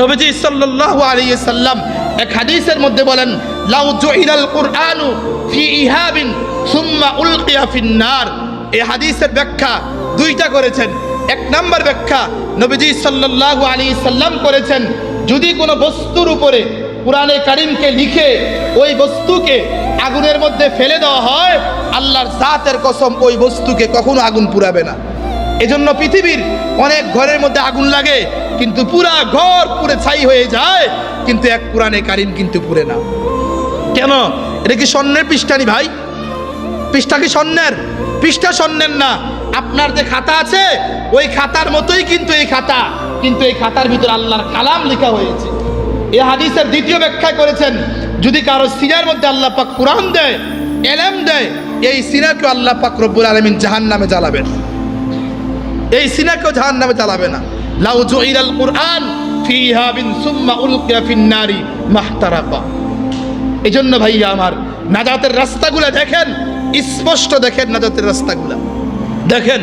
নবীজি সাল্লাল্লাহু আলাইহি সাল্লাম এক হাদিসের মধ্যে বলেন, লাউ জুইলাল কুরআনু ফি ইহাবিন সুম্মা উলকিয়া ফিন নার। এই হাদিসের ব্যাখ্যা 2টা করেছেন। 1 নম্বর ব্যাখ্যা নবীজি সাল্লাল্লাহু আলাইহি সাল্লাম করেছেন, যদি কোনো বস্তুর উপরে কুরআনে কারীমকে লিখে ওই বস্তুকে আগুনের মধ্যে ফেলে দেওয়া হয়, আল্লাহর জাতের কসম ওই বস্তুকে কখনো আগুন পুড়াবে না। এজন্য পৃথিবীর অনেক ঘরের মধ্যে আগুন লাগে, কিন্তু পুরা ঘর পুড়ে ছাই হয়ে যায়, কিন্তু এক কুরআনে কারীম কিন্তু পুড়ে না। কেন? এটা কি স্বর্ণের পৃষ্ঠানি ভাই? পৃষ্ঠা কি স্বর্ণের? পৃষ্ঠা স্বর্ণের না। আপনার যে খাতা আছে ওই খাতার মতোই কিন্তু এই খাতা, কিন্তু এই খাতার ভিতর আল্লাহর কালাম লেখা হয়েছে। এই হাদিসের 2য় ব্যাখ্যা করেছেন, যদি কারো সিনার মধ্যে আল্লাহ পাক কুরআন দেয়, ইলম দেয়, এই সিনাকে আল্লাহ পাক রব্বুল আলামিন জাহান্নামে জ্বালাবেন। এই সিনাকেও জাহান্নামে জ্বালাবে না। লাউ জুইলাল কুরআন ফি ইহাবিন সুম্মা উলকিয়া ফিন নারি মাহতারাকা। এজন্য ভাইয়া আমার, নাজাতের রাস্তাগুলো দেখেন, স্পষ্ট দেখেন নাজাতের রাস্তাগুলো দেখেন।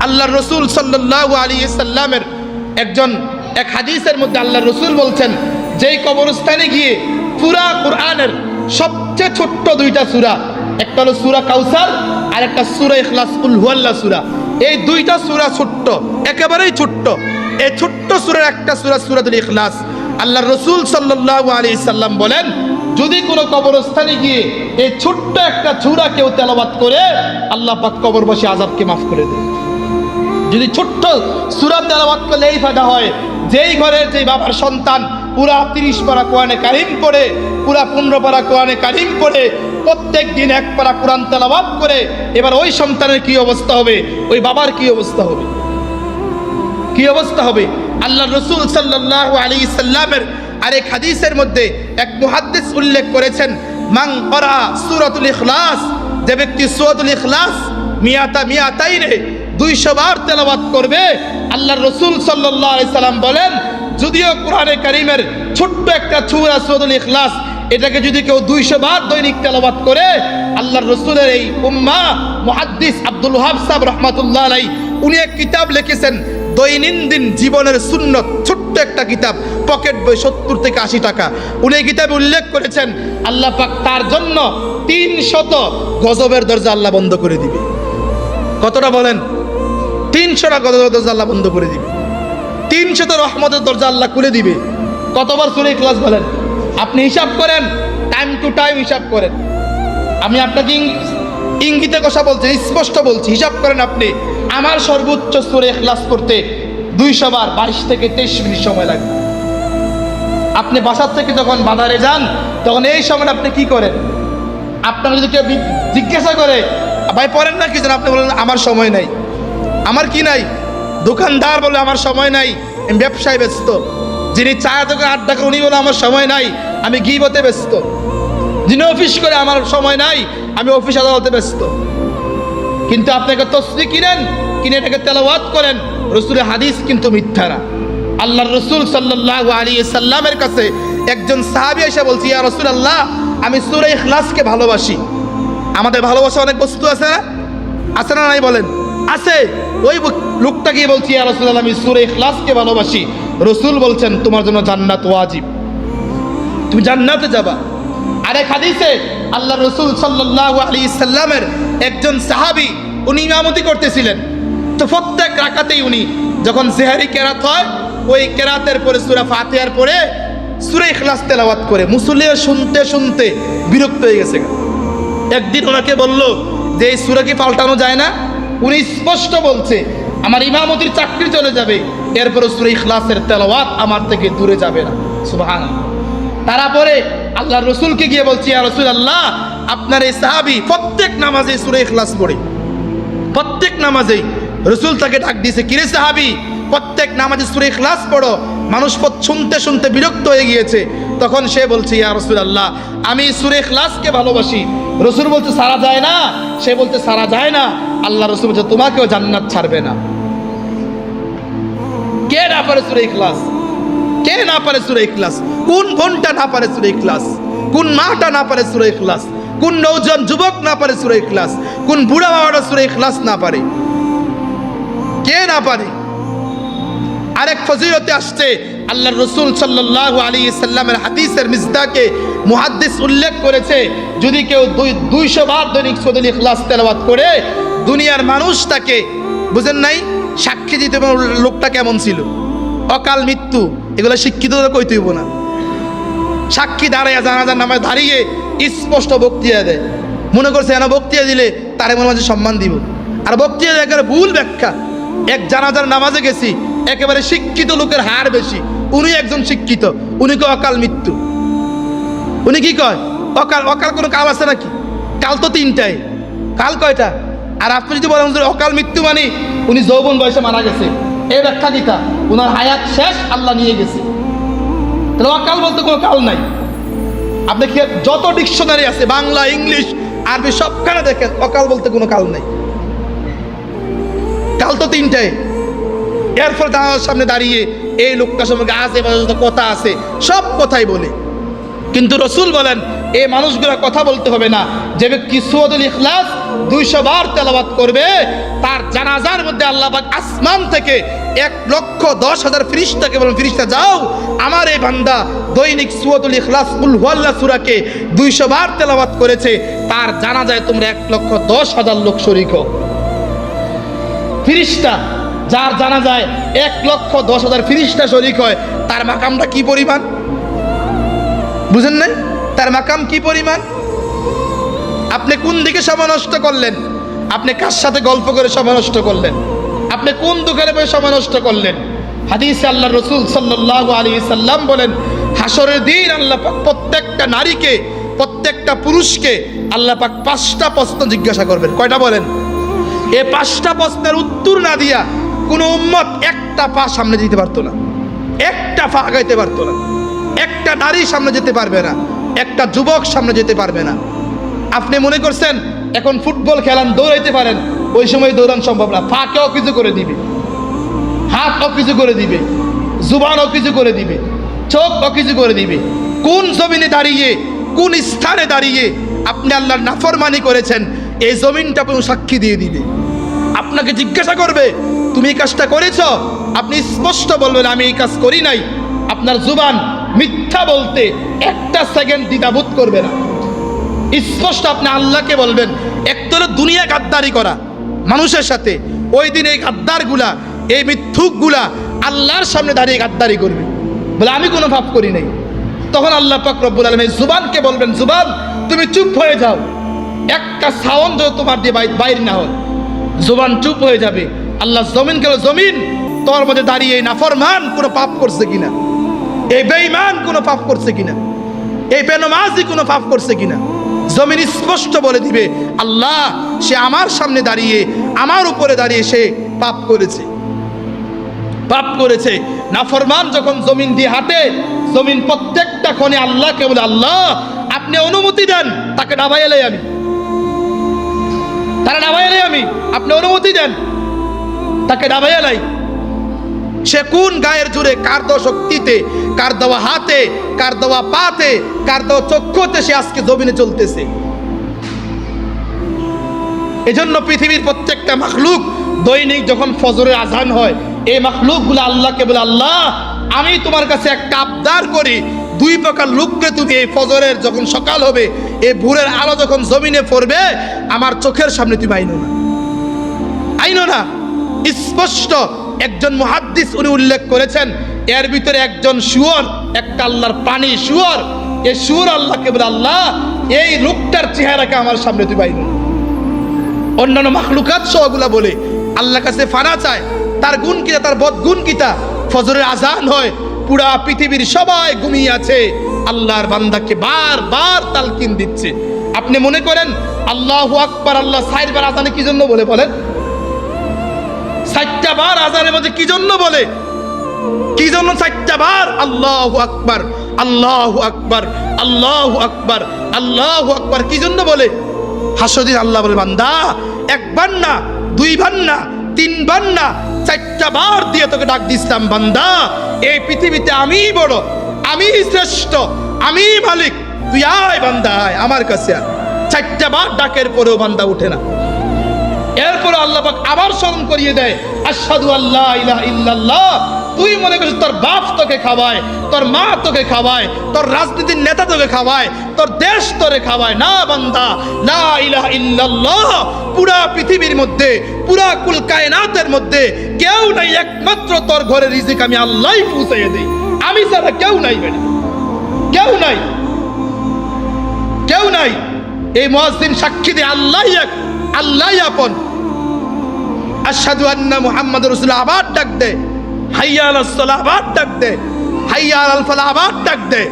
আল্লাহর রাসূল সাল্লাল্লাহু আলাইহি সাল্লামের এক হাদিসের মধ্যে আল্লাহর রাসূল বলছেন, যেই কবরস্থানে গিয়ে পুরা কুরআনের সবচেয়ে ছোট্ট 2টা সূরা একটা হলো সূরা কাউসার আর একটা সূরা ইখলাস, কুল হুয়াল্লাহ সূরা। এই দুইটা সূরা ছোট্ট, একেবারেই ছোট্ট। এই ছোট্ট সূরার একটা সূরা সূরাতুল ইখলাস। আল্লাহর রাসূল সাল্লাল্লাহু আলাইহি সাল্লাম বলেন, যদি কোনো কবরস্থানে গিয়ে এই ছোট্ট একটা সূরা কেউ তেলাওয়াত করে, আল্লাহ পাক কবরবাসী আযাবকে মাফ করে দেয়। যদি ছোট্ট সূরা তেলাওয়াত করলে এই ফায়দা হয়, যেই ঘরের যেই বাবার সন্তান পুরা 30 পারা কোরআনে কারীম পড়ে, পুরা 15 পারা কোরআনে কারীম পড়ে, প্রত্যেক দিন এক পারা কোরআন তেলাওয়াত করে, এবার ওই সন্তানের কি অবস্থা হবে, ওই বাবার কি অবস্থা হবে, কি অবস্থা হবে। আল্লাহর রাসূল সাল্লাল্লাহু আলাইহি সাল্লামের আরেক হাদিসের মধ্যে এক মুহাদ্দিস উল্লেখ করেছেন, মান ক্বারা সূরাতুল ইখলাস, যে ব্যক্তি সূরাতুল ইখলাস মিয়াতাইনে 200 বার তেলাওয়াত করবে, আল্লাহর রাসূল সাল্লাল্লাহু আলাইহি সাল্লাম বলেন, যদিও কোরআনে কারীমের ছোট্ট একটা সূরা সূরাতুল ইখলাস, এটাকে যদি কেউ 200 বার দৈনিক তেলাওয়াত করে, আল্লাহর রাসূলের এই উম্মাহ মুহাদ্দিস আব্দুল ওয়াহাব সাহেব রাহমাতুল্লাহ আলাইহি, উনি এক কিতাব লিখেছেন দৈনন্দিন জীবনের সুন্নত, ছোট্ট একটা কিতাব, পকেট বই, 70 থেকে 80 টাকা। উনি এই কিতাবে উল্লেখ করেছেন, আল্লাহ পাক তার জন্য 300 গজবের দরজা আল্লাহ বন্ধ করে দিবে। কতটা বলেন? 300টা গজবের দরজা আল্লাহ বন্ধ করে দিবে। 300 রহমতের দরজা আল্লাহ খুলে দিবে। কতবার সূরা ইখলাস বলেন? আপনি হিসাব করেন, টাইম টু টাইম হিসাব করেন। আমি আপনাকে ইঙ্গিতে কথা বলছি, স্পষ্ট বলছি, হিসাব করেন আপনি। আমার সর্বোচ্চ সূরা ইখলাস করতে 200 বার 22 থেকে 23 মিনিট সময় লাগে। আপনি বাসার থেকে যখন বাজারে যান, তখন এই সময় আপনি কি করেন? আপনাকে যদি কেউ জিজ্ঞাসা করে, ভাই পড়েন না কি জানেন, আপনি বলেন আমার সময় নাই। আমার কি নাই? দোকানদার বলে আমার সময় নাই, আমি ব্যবসায় ব্যস্ত। যিনি চায়ের দোকানে আড্ডা করে, উনি বলে আমার সময় নাই, আমি গীবতে ব্যস্ত। যিনি অফিস করে, আমার সময় নাই, আমি অফিস আদালতে ব্যস্ত। কিন্তু আপনাকে তসবিহ কিনে এটাকে তেলাওয়াত করেন, রাসূলের হাদিস কিন্তু মিথ্যা না। আল্লাহর রাসূল সাল্লাল্লাহু আলাইহি সাল্লামের কাছে একজন সাহাবী এসে বলছে, ইয়া রাসূলুল্লাহ, আমি সূরা ইখলাসকে ভালোবাসি। আমাদের ভালোবাসা অনেক বস্তু আছে না, আছে না নাই বলেন? আছে। ওই লোকটা গিয়ে বলছি, ইয়া রাসূলুল্লাহ, আমি সূরা ইখলাসকে ভালোবাসি। রাসূল বলছেন, তোমার জন্য জান্নাত ওয়াজিব, তুমি জান্নাতে যাবা। আরেক হাদিসে আল্লাহর রাসূল সাল্লাল্লাহু আলাইহি সাল্লামের একজন সাহাবী, উনি ইমামতি করতেছিলেন। তো প্রত্যেক রাকাতেই উনি যখন সেহরি কেরাত হয়, ওই কেরাতের পরে সূরা ফাতিহার পরে সূরা ইখলাস তেলাওয়াত করে। মুসল্লিরা শুনতে শুনতে বিরক্ত হয়ে গেছে। একদিন ওনাকে বলল যে এই সূরা কি পাল্টানো যায় না? উনি স্পষ্ট বলছে, আমার ইমামতির চাকরি চলে যাবে, এরপরে সূরা ইখলাসের তেলাওয়াত আমার থেকে দূরে যাবে না। সুবহানাল্লাহ। তারপরে আল্লাহর রাসূলকে গিয়ে বলছি, ইয়া রাসূলুল্লাহ, আপনার এই সাহাবী প্রত্যেক নামাজে সূরা ইখলাস পড়ে, প্রত্যেক নামাজেই। রাসূল তাকে ডাক দিয়েছে, কিরে সাহাবী, প্রত্যেক নামাজে সূরা ইখলাস পড়ো, মানুষ শুনতে শুনতে বিরক্ত হয়ে গিয়েছে। তখন সে বলছে, ইয়া রাসূলুল্লাহ, আমি সূরা ইখলাসকে ভালোবাসি। রাসূল বলছে, সারা যায় না? সে বলতে, সারা যায় না। আল্লাহ রাসূল বলছে, তোমাকেও জান্নাত ছাড়বে না। কে না পারে সূরা ইখলাস? কে না পারে সূরা ইখলাস? কোন বোনটা না পারে সূরা ইখলাস? কোন মাটা না পারে সূরা ইখলাস? কোন নওজোয়ান যুবক না পারে সূরা ইখলাস? কোন বুড়া বাবাটা সূরা ইখলাস না পারে? কে না পারে? আরেক ফজিলতে আসছে, আল্লাহর রাসূল সাল্লাল্লাহু আলাইহি সাল্লামের হাদিসের মিসদাকে মুহাদ্দিস উল্লেখ করেছে, যদি কেউ 200 বার দৈনিক সূরাতুল ইখলাস তেলাওয়াত করে, দুনিয়ার মানুষ তাকে, বুঝেন নাই, সাক্ষী দিতে পারবে লোকটা কেমন ছিল, অকাল মৃত্যু, এগুলো শিক্ষিত কইতে হইব না। সাক্ষী দাঁড়াইয়া জানাজার নামে দাঁড়িয়ে স্পষ্ট বক্তৃতা দেয়। মনে করছে এনা বক্তৃতা দিলে তারে মনে মাঝে সম্মান দিব, আর বক্তৃতা একেবারে ভুল ব্যাখ্যা। এক জানাজার নামাজে গেছি, একেবারে শিক্ষিত লোকের হার বেশি, উনি একজন শিক্ষিত, উনি কয় অকাল মৃত্যু। উনি কি কয়? অকাল। অকাল কোনো কাল আছে নাকি? কাল তো 3টায়, কাল কয়টা? আর আপনি যদি বলেন অকাল মৃত্যু মানে উনি যৌবন বয়সে মারা গেছে, এই ব্যাখ্যা দিতা, ওনার হায়াত শেষ, আল্লাহ নিয়ে গেছে, তাহলে অকাল বলতে কোনো কাল নাই। আপনি কি যত ডিকশনারি আছে, বাংলা, ইংলিশ, আরবি, সবখানে দেখেন অকাল বলতে কোনো কাল নাই। কাল তো 3টায়। এরপর জানাজার সামনে দাঁড়িয়ে এই লোকটার সম্পর্কে আজে বাজে যত কথা আছে সব কথাই বলে। কিন্তু রাসূল বলেন, এই মানুষগুলা কথা বলতে হবে না। যে ব্যক্তি সূরাতুল ইখলাস 200 বার তেলাওয়াত করবে, তার জানাজার মধ্যে আল্লাহ পাক আসমান থেকে 1,10,000 ফেরেশতাকে বলেন, ফেরেশতা যাও আমার এই বান্দা দৈনিক সূরাতুল ইখলাস কুল হুয়াল্লাহ সূরাকে 200 বার তেলাওয়াত করেছে, তার জানাজায় তোমরা 1,10,000 লোক শরীক হও। ফেরেশতা যার জানাজায় 1,10,000 ফেরেশতা শরীক হয়, তার মাকামটা কি পরিমাণ বুঝেন না? তার মাকাম কি পরিমাণ? আপনি কোন দিকে সময় নষ্ট করলেন? আপনি কার সাথে গল্প করে সময় নষ্ট করলেন? আপনি কোন দোকানে বসে সময় নষ্ট করলেন? হাদিসে আল্লাহ রাসূল সাল্লাল্লাহু আলাইহি সাল্লাম বলেন, হাসরের দিন আল্লাহ পাক প্রত্যেকটা নারীকে, প্রত্যেকটা পুরুষকে আল্লাহ পাক 5টা প্রশ্ন জিজ্ঞাসা করবেন। কয়টা বলেন? এই 5টা প্রশ্নের উত্তর না দিয়া কোনো উম্মত একটা পা সামনে যেতে পারতো না, একটা পা আগাইতে পারতো না, একটা নারী সামনে যেতে পারবে না, একটা যুবক সামনে যেতে পারবে না। আপনি মনে করছেন এখন ফুটবল খেলান, দৌড়াইতে পারেন, ওই সময় দৌড়ান সম্ভব না। ফাঁকেও কিছু করে দিবে, হাতও কিছু করে দিবে, জুবানও কিছু করে দিবে, চোখও কিছু করে দিবে। কোন জমিনে দাঁড়িয়ে, কোন স্থানে দাঁড়িয়ে আপনি আল্লাহর নাফরমানি করেছেন, এই জমিনটা পুরো সাক্ষী দিয়ে দিবে। আপনাকে জিজ্ঞাসা করবে তুমি এই কাজটা করেছ? আপনি স্পষ্ট বলবেন আমি এই কাজ করি নাই। আপনার জুবান মিথ্যা বলতে একটা সেকেন্ড দ্বিধাবোধ করবে না। স্পষ্ট আপনি আল্লাহকে বলবেন। একতরে দুনিয়া গাদ্দারি করা মানুষের সাথে, ওই দিন এই গাদ্দারগুলা, এই মিথ্যুকগুলা আল্লাহর সামনে দাঁড়িয়ে গাদ্দারি করবে, বলে আমি কোনো পাপ করি নাই। তখন আল্লাহ পাক রব্বুল আলামিন জুবানকে বলবেন, জুবান তুমি চুপ হয়ে যাও, একটা সাউন্ড তোমার দিয়ে বাইর না হয়। জুবান চুপ হয়ে যাবে। আল্লাহ জমিন গেল, জমিন তোর মধ্যে দাঁড়িয়ে নাফরমান কোনো পাপ করছে কিনা, এই বেঈমান কোনো পাপ করছে কিনা, এই বেনমাজি কোনো পাপ করছে কিনা। জমিন স্পষ্ট বলে দিবে আল্লাহ সে আমার সামনে দাঁড়িয়ে, আমার উপরে দাঁড়িয়ে সে পাপ করেছে, পাপ করেছে। নাফরমান যখন জমিন দিয়ে হাঁটে, জমিন প্রত্যেকটা ক্ষণে আল্লাহকে বলে, আল্লাহ আপনি অনুমতি দেন তাকে ডাবাই এলাই আমি, তারা ডাবাই এলাই আমি, আপনি অনুমতি দেন তাকে ডাবাই এলাই। সে কোন গায়ের জুড়ে, কার দেওয়া শক্তিতে, কার দেওয়া হাতে, কার দেওয়া পাতে, কার দেওয়া চক্ষুতে সে আজকে জমিনে চলতেছে। এজন্য পৃথিবীর প্রত্যেকটা মাখলুক দৈনিক যখন ফজরের আজান হয়, এই মাখলুকগুলো আল্লাহকে বলে, আল্লাহ আমি তোমার কাছে একটা আবদার করি, 2 প্রকার লোককে তুমি এই ফজরের যখন সকাল হবে, এই ভোরের আলো যখন জমিনে পড়বে, আমার চোখের সামনে তুমি আইনো না, আইনো না। স্পষ্ট একজন মুহাদ্দিস উনি উল্লেখ করেছেন, এর ভিতরে একজন শুয়োর, একটা আল্লাহর প্রাণী শুয়োর, এই শুয়োর আল্লাহকে বলে, আল্লাহ এই লোকটার চেহারাকে আমার সামনে তুমি আইনো না। অন্যান্য মাখলুকাত সবগুলা বলে আল্লাহর কাছে ফানা চায়, তার গুণ কিতা, তার বদগুণ কিতা। ফজরের আজান হয়, পুরা পৃথিবীর সবাই ঘুমিয়ে আছে, আল্লাহর বান্দাকে বারবার তালকিন দিচ্ছে। আপনি মনে করেন আল্লাহু আকবার, আল্লাহ 4 বার আজানে কি জন্য বলে? বলেন 4টা বার আজানের মধ্যে কি জন্য বলে? কি জন্য 4টা বার আল্লাহু আকবার, আল্লাহু আকবার, আল্লাহু আকবার, আল্লাহু আকবার কি জন্য বলে? হাসরদিন আল্লাহ বলে, বান্দা 1 বার না, 2 বার না, 3 বার না, 4টা বার দিয়ে তোকে ডাক দিছিলাম, বান্দা এই পৃথিবীতে আমিই বড়, আমিই শ্রেষ্ঠ, আমিই মালিক, তুই আয় বান্দা আয় আমার কাছে আয়। 4টা বার ডাকের পরেও বান্দা উঠে না। এরপরে আল্লাহ পাক আবার স্মরণ করিয়ে দেয়, আশহাদু আল্লা ইলাহা ইল্লাল্লাহ। তুই মনে করছিস তোর বাপ তোকে খাওয়ায়, তোর মা তোকে খাওয়ায়, তোর রাজনীতির নেতা তোকে খাওয়ায়, তোর দেশ তোরে খাওয়ায় না। বান্দা লা ইলাহা ইল্লাল্লাহ, পুরা পৃথিবীর মধ্যে, পুরা কুল কায়নাতের মধ্যে কেউ নাই, একমাত্র তোর ঘরে রিজিক আমি আল্লাহই পৌঁছাইয়ে দেই, আমি ছাড়া কেউ নাই, বেটা কেউ নাই, কেউ নাই। এই মুয়াজ্জিন সাক্ষী দিয়ে আল্লাহই এক, আল্লাহই আপন। আশহাদু আন্না মুহাম্মাদুর রাসূলুল্লাহ আবার ডাক দে, হাইয়া আলাস সালাহ আবার ডাক দে, হাইয়া আলাল ফালাহ আবার ডাক দে।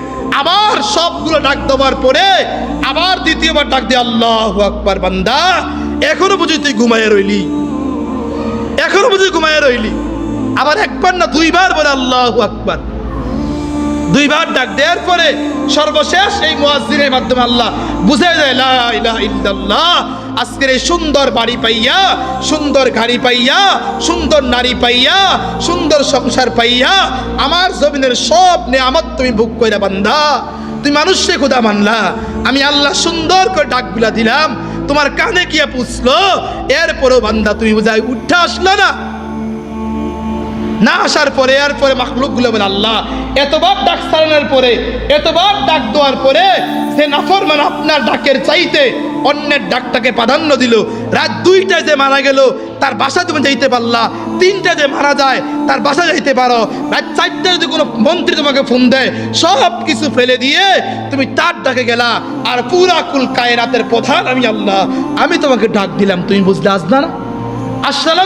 আবার সবগুলো ডাক দেওয়ার পরে আবার দ্বিতীয়বার ডাক দে, আল্লাহু আকবার। বান্দা এখনো বুঝি তুই ঘুমায়ে রইলি, এখনো বুঝি ঘুমায়ে রইলি। আবার 1 বার না 2 বার বলে আল্লাহু আকবার, 2 বার ডাক দেওয়ার পরে সর্বশেষ এই মুয়াজ্জিনের মাধ্যমে আল্লাহ বুঝায় দেয়, লা ইলাহা ইল্লাল্লাহ। আজকের এই সুন্দর বাড়ি পাইয়া, সুন্দর গাড়ি পাইয়া, সুন্দর নারী পাইয়া, সুন্দর সংসার পাইয়া, আমার জমিনের সব নেয়ামত তুমি ভোগ কইরা বান্দা তুমি মানুষকে খোদা মানলা, আমি আল্লাহ সুন্দর করে ডাকগুলা দিলাম, তোমার কানে গিয়া পুছলো, এরপরও বান্দা তুমি বুঝাই উঠে আসলো না। না আসার পরে এরপরে মাখলুকগুলো বলে আল্লাহ এতবার ডাক সারানোর পরে, এতবার ডাক দেওয়ার পরে যে নাফরমান আপনার ডাকের চাইতে অন্যের ডাকটাকে প্রাধান্য দিল, রাত 2টায় যে মারা গেল তার বাসা তুমি যাইতে পারলা, 3টা যে মারা যায় তার বাসা যাইতে পারো, রাত 4টায় যদি কোনো মন্ত্রী তোমাকে ফোন দেয় সব কিছু ফেলে দিয়ে তুমি তার ডাকে গেলা, আর পুরা কুল কায়নাতের প্রধান আমি আল্লাহ, আমি তোমাকে ডাক দিলাম, তুমি বুঝলে আসলা না? আসলা না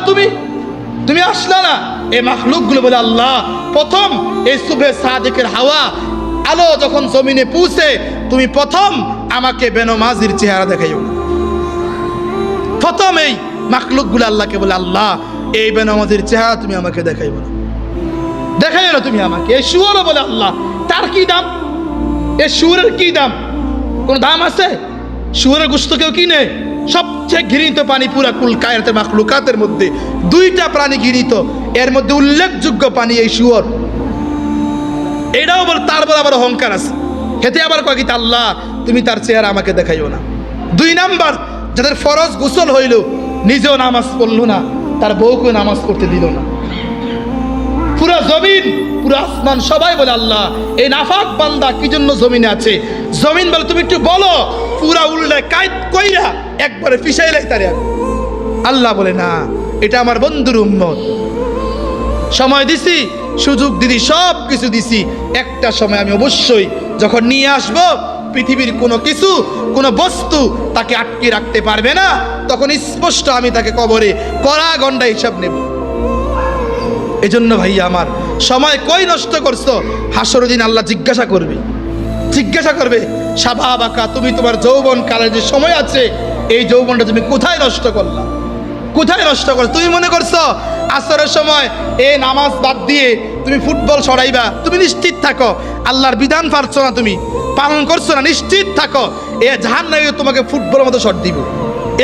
তুমি আসলা না? এই মাখলুকগুলো বলে আল্লাহ প্রথম এই সুবহে সাদিকের হাওয়া আলো যখন জমিনে পৌঁছে তুমি প্রথম আমাকে বেনমাজির চেহারা দেখাইও না। প্রথম এই মাখলুকগুলো আল্লাহকে বলে আল্লাহ এই বেনমাজির চেহারা তুমি আমাকে দেখাইও না, দেখাইও না তুমি আমাকে। এই শুয়োরও বলে আল্লাহ তার কি দাম? এই শুয়োরের কি দাম? কোনো দাম আছে? শুয়োরের গোশত কেউ কিনে? সবচেয়ে ঘৃণিত প্রাণী পুরা কুল কায়নাতের মাখলুকাতের মধ্যে 2টা প্রাণী ঘৃণিত, এর মধ্যে উল্লেখযোগ্য প্রাণী এই শুয়োর। এটাও বল তার বলে আবার অহংকার আছে, খেতে আবার কয় কি আল্লাহ তুমি তার চেহারা আমাকে দেখাইও না। 2 নাম্বার যাদের ফরজ গোসল হইল নিজেও নামাজ পড়লো না, তার বউকে নামাজ পড়তে দিল না। পুরা জমিন পুরা আসমান সবাই বলে আল্লাহ এই নাফাক বান্দা কি জন্য জমিনে আছে? জমিন বলে তুমি একটু বলো, পুরা উল্টে কাইত কইরা একবারে ফিসাইলাই তারে। আল্লাহ বলে না, এটা আমার বন্ধুর উম্মত, সময় দিছি, সুযোগ দিদি, সব কিছু দিছি, একটা সময় আমি অবশ্যই যখন নিয়ে আসব পৃথিবীর কোনো কিছু কোনো বস্তু তাকে আটকে রাখতে পারবে না, তখন স্পষ্ট আমি তাকে কবরে কড়া গন্ডা হিসাব নেব। এজন্য ভাইয়া আমার সময় কই নষ্ট করছো? হাসরের দিন আল্লাহ জিজ্ঞাসা করবে শাবাবাকা, তুমি তোমার যৌবন কালের যে সময় আছে এই যৌবনটা তুমি কোথায় নষ্ট করলা? কোথায় নষ্ট করছো? তুমি মনে করছো আসরের সময় এই নামাজ বাদ দিয়ে তুমি ফুটবল সরাইবা? তুমি নিশ্চিত থাকো আল্লাহর বিধান পারছো না, তুমি পালন করছো না, নিশ্চিত থাকো এ জাহান্নামে তোমাকে ফুটবলের মতো শট দিব।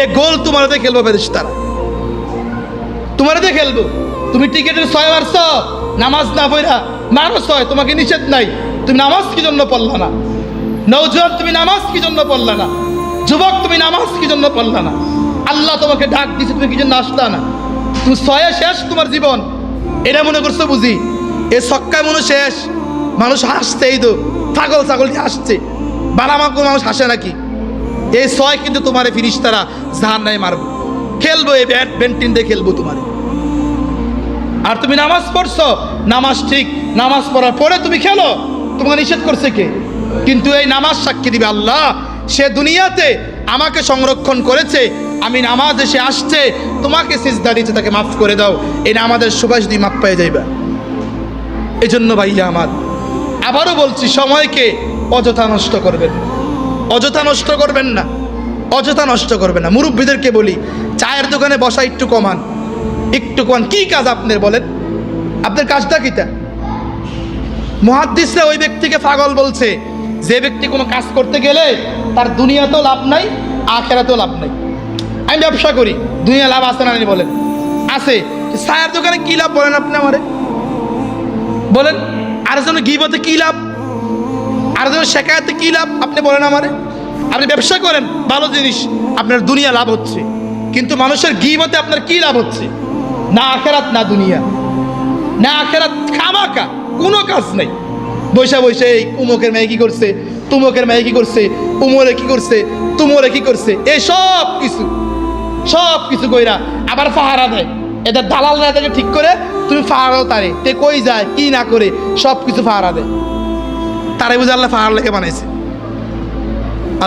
এ গোল তোমার দিয়ে খেলবো ফেরেশতারা, তোমার দিয়ে খেলবো। তুমি টিকেটের 6 মারছো নামাজ না পড়া, মারো 6, তোমাকে নিষেধ নাই, তুমি নামাজ কি জন্য পড়লা না? নওজোয়ান তুমি নামাজ কি জন্য পড়লা না? যুবক তুমি নামাজ কি জন্য পড়লা না? আল্লাহ তোমাকে ডাক দিছে, তুমি কি জন্য আসলা না? তুমি 6 শেষ তোমার জীবন, এটা মনে করছো বুঝি? এ ছক্কায় মনে শেষ। মানুষ হাসছে, এই তো ছাগল হাসছে, বারামাকো মানুষ হাসে নাকি? এই 6 কিন্তু তোমার ফিরিস্তারা জাহান্নামে মারবো, খেলবো, এই ব্যাডমিন্টন দিয়ে খেলবো তোমারে। আর তুমি নামাজ পড়ছো, নামাজ ঠিক, নামাজ পড়ার পরে তুমি খেলো, তোমাকে নিষেধ করছে কে? কিন্তু এই নামাজ সাক্ষী দিবে আল্লাহ সে দুনিয়াতে আমাকে সংরক্ষণ করেছে, আমি নামাজ এসে আসছে, তোমাকে সিজদা দিয়েছে, তাকে মাফ করে দাও। এই নামাজের সুবাস দিয়ে মাফ পেয়ে যাইবা। এই জন্য ভাইয়া আমার আবারও বলছি, সময়কে অযথা নষ্ট করবেন, অযথা নষ্ট করবেন না, অযথা নষ্ট করবেন না। মুরব্বীদেরকে বলি চায়ের দোকানে বসা একটু কমান, একটু কমান। কি কাজ আপনার বলেন? আপনার কাজটা কিটা? মুহাদ্দিসরা ওই ব্যক্তিকে পাগল বলছে যে ব্যক্তি কোনো কাজ করতে গেলে তার দুনিয়াতেও লাভ নাই, আখেরাতেও লাভ নাই। আমি ব্যবসা করি, দুনিয়া লাভ আছে না বলেন? আছে। চায়ের দোকানে কি লাভ বলেন আপনি আমারে? বলেন। আর যেন গীবতে কি লাভ? আর যেন শেখায়াতে কি লাভ? আপনি বলেন আমারে। আপনি ব্যবসা করেন, ভালো জিনিস, আপনার দুনিয়া লাভ হচ্ছে, কিন্তু মানুষের গীবতে আপনার কি লাভ হচ্ছে? না আখেরাত না দুনিয়া, না আখেরাত, খামাকা কোনো কাজ নেই। বৈশা এই উমুকের মেয়ে কি করছে, তুমুকের মেয়ে কি করছে, উমরে কি করছে, তুমরে কি করছে, এই সব কিছু কইরা আবার ফাহারা দেয়। এদের দালাল না থেকে ঠিক করে তুমি ফাহারাও তারে, তে কই যায় কি না করে সব কিছু ফাহারা দেয়। তারে বুঝে আল্লাহ ফাহার লেগে বানাইছে।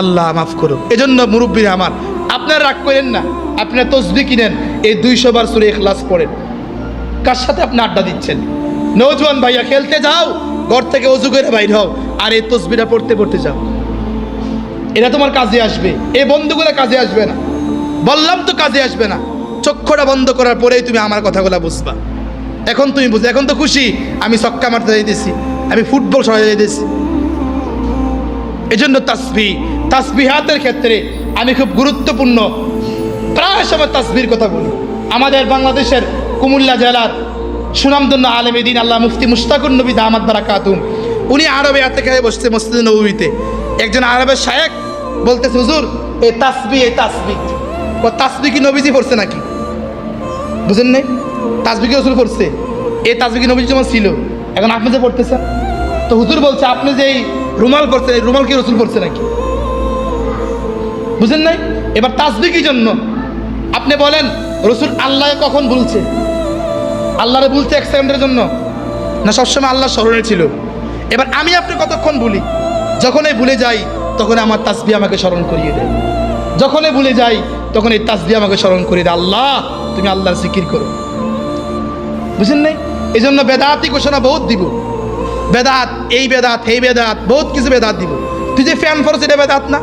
আল্লাহ মাফ করুন। এজন্য মুরব্বীরা আমার, আপনারা রাগ করেন না, আপনারা তসবিহ কিনেন, এই 200 বার সূরা ইখলাস পড়েন। কার সাথে আপনি আড্ডা দিচ্ছেন? নওজোয়ান ভাইয়া খেলতে যাও, ঘর থেকে ওযু করে বাইর হও, আর এই তসবিহটা পড়তে যাও। এটা তোমার কাজে আসবে, এই বন্ধুগুলো কাজে আসবে না। বললাম তো কাজে আসবে না। চক্ষুটা বন্ধ করার পরেই তুমি আমার কথাগুলো বুঝবা। এখন তুমি বুঝো, এখন তো খুশি আমি ছক্কা মারতে যাইতেছি, আমি ফুটবল সরাই যাইতেছি। এই জন্য তাসবিহাতের ক্ষেত্রে আমি খুব গুরুত্বপূর্ণ প্রায় সময় তাসবির কথা বলি। আমাদের বাংলাদেশের কুমিল্লা জেলার সুনামধন্য আলেমে দ্বীন আল্লাহ মুফতি মুশতাকুর নবী দামাত বারাকাতুহু, উনি আরবে আতেকায়ে বসছে মসজিদে নববীতে। একজন আরবের শায়েখ বলতেছে, হুজুর এই তাসবিহ কি নবীজি পড়ছে নাকি? বুঝেন নাই? তাসবিহ কি রাসূল পড়ছে? এই তাসবিহ কি নবীর যেমন ছিল, এখন আপনি যে পড়তেছেন, তো হুজুর বলছে আপনি যে এই রুমাল পড়ছেন, এই রুমাল কি রসুল পড়ছে নাকি? বুঝেন নাই? এবার তাসবিহ কি জন্য? আপনি বলেন রসুল আল্লাহ কখন বলছে? আল্লাহরে বলছে এক সেকেন্ডের জন্য না, সবসময় আল্লাহ স্মরণে ছিল। এবার আমি আপনি কতক্ষণ ভুলি? যখনই ভুলে যাই তখন আমার তাসবিহ আমাকে স্মরণ করিয়ে দেয়। যখনই ভুলে যাই তখন এই তাসবিহ আমাকে স্মরণ করিয়ে দেয়, আল্লাহ তুমি আল্লাহর জিকির করো। বুঝেন নাই? এই জন্য বেদাতি ঘোষণা বহুত দিব, বেদাত, এই বেদাত, এই বেদাত, বহুত কিছু বেদাত দিব। তুই যে ফ্যান ফরস, এটা বেদাত না?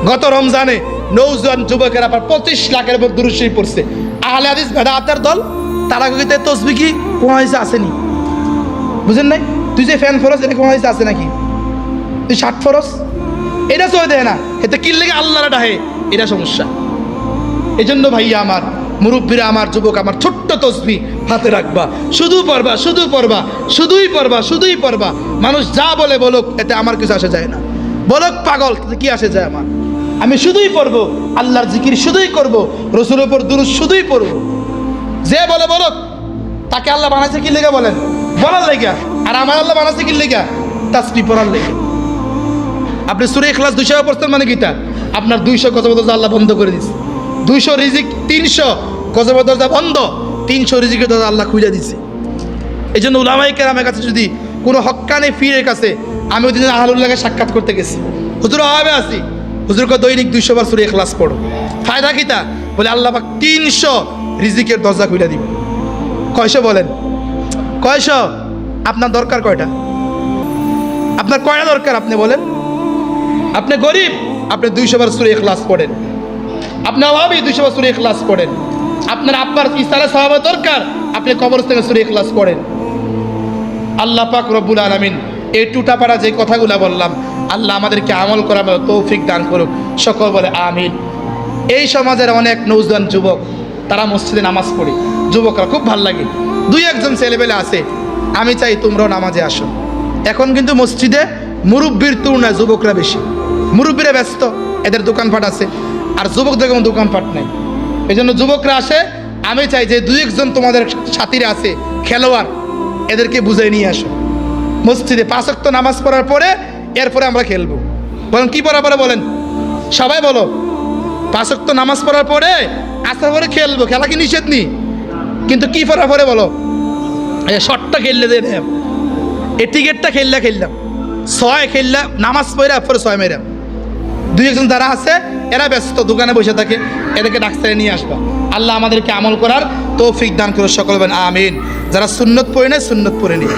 গত রমজানে নৌজওয়ান যুবকেরা প্রায় 25 লাখের উপর দুরূদ শরীফ পড়ছে। আহলে হাদিস বেদাতের দল, তারা কইতে তাসবিহ কি কোন হয়েছে আসেনি? বুঝেন নাই? তুই যে ফ্যান ফরস, এটা কোন হয়েছে আছে নাকি? তুই 60 ফরস, এটা চলে দেয় না, এতে কি লেগে আল্লাহরা ডাহে, এটা সমস্যা। এই জন্য ভাইয়া আমার, মুরব্বীরা আমার, যুবক আমার, ছোট্ট তসবিহ হাতে রাখবা, শুধু পড়বা, শুধু পড়বা, শুধুই পড়বা, শুধুই পড়বা। মানুষ যা বলে বলুক, এতে আমার কিছু আসে যায় না। বলুক পাগল, তাতে কি আসে যায় আমার? আমি শুধুই পড়বো, আল্লাহর জিকির শুধুই করব, রসুলের উপর দুরূদ শুধুই পড়বো। যে বলে বলুক, তাকে আল্লাহ বানাইছে কি লেগে? বলেন, বলার লেগা। আর আমার আল্লাহ বানাইছে কি লেগা? তাসবিহ পড়ার লেগে। আপনি সূরা ইখলাস 200 পড়ছেন মানে কিটা? আপনার 200 গজব দরজা আল্লাহ বন্ধ করে দিচ্ছে। 200 রিজিক, 300 গজব দরজা বন্ধ, 300 রিজিকের দরজা আল্লাহ খুলে দিচ্ছে। এই জন্য উলামায়ে কেরামের কাছে যদি কোনো হক্কানি পীরের কাছে, আমি ওই দিন আহলুল্লাহকে সাক্ষাৎ করতে গেছি, হুজুর আবে আসি, হুজুরকে দৈনিক 200 বার সূরা ইখলাস পড়ো। ফায়দা কিটা? বলে আল্লাহ পাক 300 রিজিকের দরজা খুলে দিবে। কয়শো বলেন? কয়শো? আপনার দরকার কয়টা? আপনার কয়টা দরকার আপনি বলেন? আপনি গরিব, আপনি 200 বার সূরা ইখলাস পড়েন। আপনি অভাবী, 200 বার সূরা ইখলাস পড়েন। আপনার আব্বার ইসালে সওয়াবের দরকার, আপনি কবরস্থানে সূরা ইখলাস পড়েন। আল্লাহ পাক রব্বুল আলামিন এই টুটাপাড়া যে কথাগুলো বললাম, আল্লাহ আমাদেরকে আমল করার তৌফিক দান করুক। সকল বলে আমিন। এই সমাজের অনেক নৌজওয়ান যুবক, তারা মসজিদে নামাজ পড়ে, যুবকরা খুব ভালো লাগে। 2-1 ছেলেবেলে আছে, আমি চাই তোমরাও নামাজে আসো। এখন কিন্তু মসজিদে মুরব্বির তুলনায় যুবকরা বেশি। মুরব্বীরা ব্যস্ত, এদের দোকানপাট আছে, আর যুবকদের কোনো দোকানপাট নেই। এই জন্য যুবকরা আসে। আমি চাই যে 2-1 তোমাদের সাথীরা আছে খেলোয়াড়, এদেরকে বুঝাই নিয়ে আসো মসজিদে 5 ওয়াক্ত নামাজ পড়ার পরে, এরপরে আমরা খেলবো। বলেন কি পড়ার পরে? বলেন সবাই বলো। 5 ওয়াক্ত নামাজ পড়ার পরে আসার পরে খেলবো। খেলা কি নিষেধ নেই, কিন্তু কি পড়ার পরে বলো? শটটা খেললে দেয়, এই টিকেটটা খেললাম, 6 খেললাম, নামাজ পড়ে পরে 6 মেরাম। 2-1 যারা আছে এরা ব্যস্ত, দোকানে বসে থাকে, এদেরকে ডাক্তারে নিয়ে আসবা। আল্লাহ আমাদেরকে আমল করার তৌফিক দান করে। সকল বলেন আমিন। যারা সুন্নত পড়ে নেয়, সুন্নত পড়ে নিই।